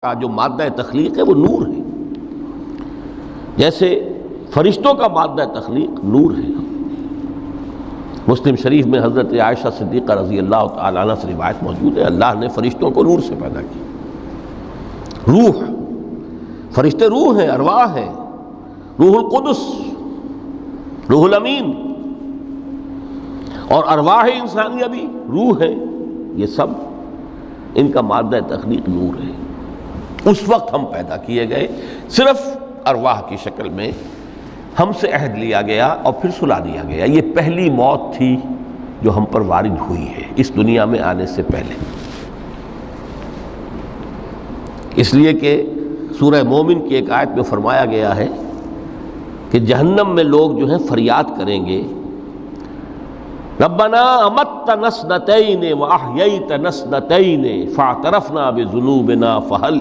کا جو مادہ تخلیق ہے وہ نور ہے، جیسے فرشتوں کا مادہ تخلیق نور ہے۔ مسلم شریف میں حضرت عائشہ صدیقہ رضی اللہ تعالیٰ عنہ سے روایت موجود ہے، اللہ نے فرشتوں کو نور سے پیدا کیا۔ روح، فرشتے روح ہیں، ارواح ہیں، روح القدس، روح الامین، اور ارواح انسانیہ بھی روح ہے، یہ سب ان کا مادہ تخلیق نور ہے۔ اس وقت ہم پیدا کیے گئے، صرف ارواح کی شکل میں ہم سے عہد لیا گیا اور پھر سلا دیا گیا۔ یہ پہلی موت تھی جو ہم پر وارد ہوئی ہے اس دنیا میں آنے سے پہلے، اس لیے کہ سورہ مومن کی ایک آیت میں فرمایا گیا ہے کہ جہنم میں لوگ جو ہیں فریاد کریں گے، ربنا امتنا اثنتین واحییتنا اثنتین فاعترفنا بذنوبنا فہل